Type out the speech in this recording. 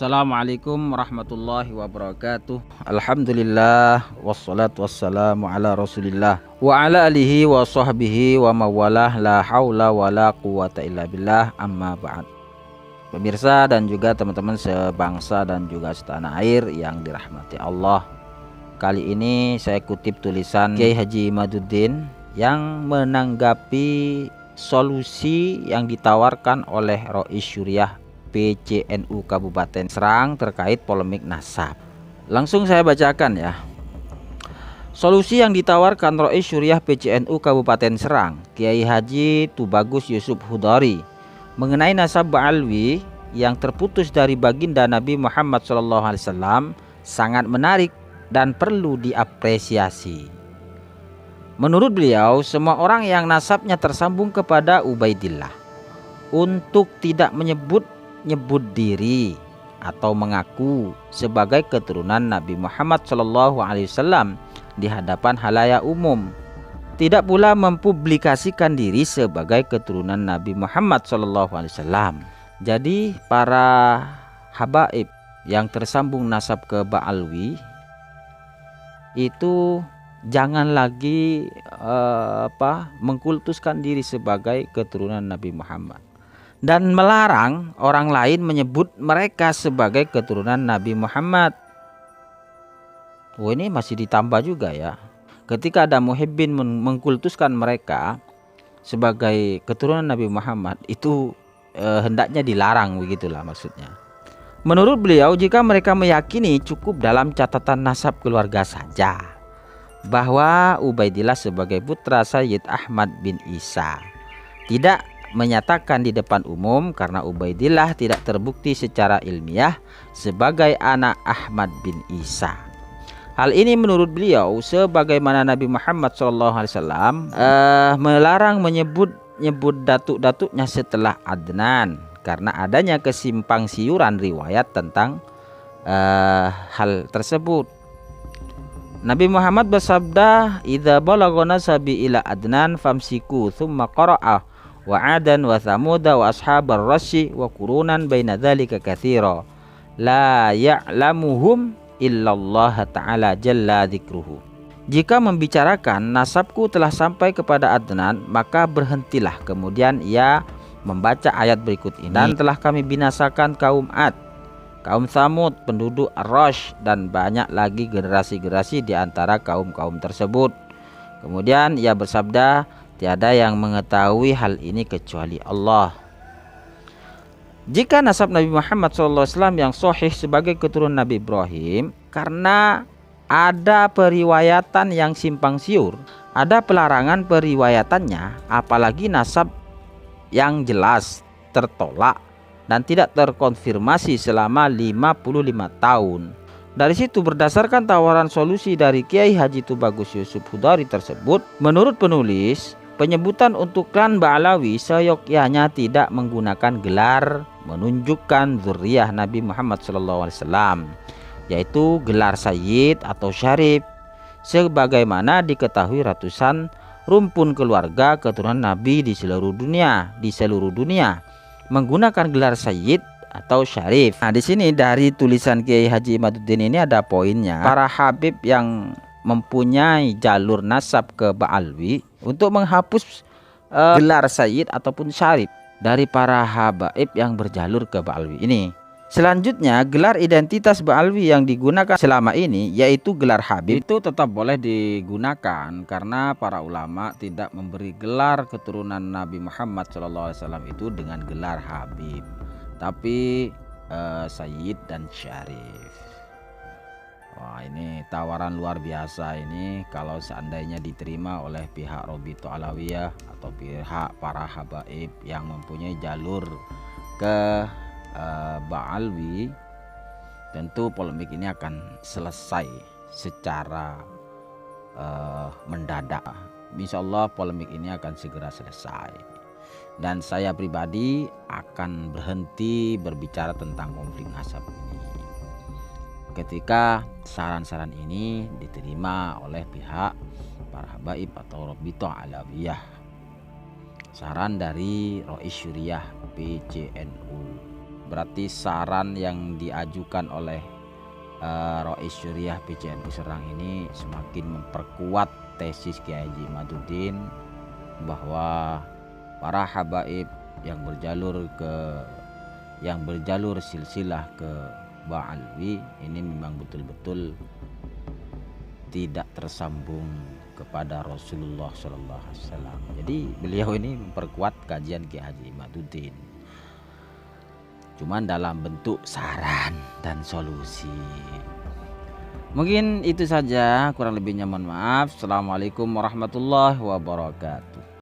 Assalamualaikum warahmatullahi wabarakatuh. Alhamdulillah wassalatu wassalamu ala Rasulillah wa ala alihi wa sahbihi wa mawalah, la haula wa la quwata illa billah, amma ba'd. Pemirsa dan juga teman-teman sebangsa dan juga setanah air yang dirahmati Allah. Kali ini saya kutip tulisan Kiai Haji Imaduddin yang menanggapi solusi yang ditawarkan oleh Rois Syuriah PCNU Kabupaten Serang terkait polemik nasab. Langsung saya bacakan ya. Solusi yang ditawarkan Rois Syuriah PCNU Kabupaten Serang, Kiai Haji Tubagus Yusuf Hudari, mengenai nasab Ba'alwi yang terputus dari baginda Nabi Muhammad SAW sangat menarik dan perlu diapresiasi. Menurut beliau, semua orang yang nasabnya tersambung kepada Ubaidillah untuk tidak menyebut diri atau mengaku sebagai keturunan Nabi Muhammad SAW di hadapan halayak umum, tidak pula mempublikasikan diri sebagai keturunan Nabi Muhammad SAW. Jadi para habaib yang tersambung nasab ke Ba'alwi itu jangan lagi mengkultuskan diri sebagai keturunan Nabi Muhammad dan melarang orang lain menyebut mereka sebagai keturunan Nabi Muhammad. Ini masih ditambah juga ya. Ketika ada muhibbin mengkultuskan mereka sebagai keturunan Nabi Muhammad, itu hendaknya dilarang, begitulah maksudnya. Menurut beliau, jika mereka meyakini cukup dalam catatan nasab keluarga saja bahwa Ubaidillah sebagai putra Sayyid Ahmad bin Isa, tidak menyatakan di depan umum karena Ubaidillah tidak terbukti secara ilmiah sebagai anak Ahmad bin Isa. Hal ini menurut beliau sebagaimana Nabi Muhammad SAW melarang menyebut datuk-datuknya setelah Adnan karena adanya kesimpang siuran riwayat tentang hal tersebut. Nabi Muhammad bersabda, "Idza balagha nasabi ila Adnan famsiku," thumma qara'a wa adan wa thamuda wa ashabar rasyi wa qurunan baina dzalika katsira la ya'lamuhum illallah ta'ala jalla dzikruhu. Jika membicarakan nasabku telah sampai kepada Adnan, maka berhentilah. Kemudian ia membaca ayat berikut ini, dan telah kami binasakan kaum Ad, kaum Tsamud, penduduk Ar-Rash, dan banyak lagi generasi-generasi di antara kaum-kaum tersebut. Kemudian ia bersabda, tiada yang mengetahui hal ini kecuali Allah. Jika nasab Nabi Muhammad SAW yang sahih sebagai keturunan Nabi Ibrahim, karena ada periwayatan yang simpang siur, ada pelarangan periwayatannya, apalagi nasab yang jelas tertolak dan tidak terkonfirmasi selama 55 tahun. Dari situ berdasarkan tawaran solusi dari Kiai Haji Tubagus Yusuf Hudari tersebut, menurut penulis, penyebutan untuk klan Ba'alawi seyogyanya tidak menggunakan gelar menunjukkan zuriyah Nabi Muhammad SAW, yaitu gelar Sayyid atau Syarif, sebagaimana diketahui ratusan rumpun keluarga keturunan Nabi di seluruh dunia menggunakan gelar Sayyid atau Syarif. Nah, di sini dari tulisan Kiai Haji Imaduddin ini ada poinnya. Para habib yang mempunyai jalur nasab ke Ba'alwi untuk menghapus gelar Sayyid ataupun Syarif dari para habaib yang berjalur ke Ba'alwi ini. Selanjutnya, gelar identitas Ba'alwi yang digunakan selama ini yaitu gelar Habib itu tetap boleh digunakan karena para ulama tidak memberi gelar keturunan Nabi Muhammad SAW itu dengan gelar Habib, tapi Sayyid dan Syarif. Wah, ini tawaran luar biasa ini kalau seandainya diterima oleh pihak Robito Alawiyah atau pihak para habaib yang mempunyai jalur ke Ba'alwi, tentu polemik ini akan selesai secara mendadak. Insyaallah polemik ini akan segera selesai dan saya pribadi akan berhenti berbicara tentang konflik nasab ini ketika saran-saran ini diterima oleh pihak para habaib atau Robito Alawiyah. Saran dari Rois Syuriah PCNU Berarti saran yang diajukan oleh Rois Syuriah PCNU Serang ini semakin memperkuat tesis Kiai Haji Imaduddin bahwa para habaib yang berjalur silsilah ke Ba'alwi ini memang betul-betul tidak tersambung kepada Rasulullah Shallallahu Alaihi Wasallam. Jadi beliau ini memperkuat kajian Kiai Haji Imaduddin, cuman dalam bentuk saran dan solusi. Mungkin itu saja, kurang lebihnya mohon maaf. Assalamualaikum warahmatullahi wabarakatuh.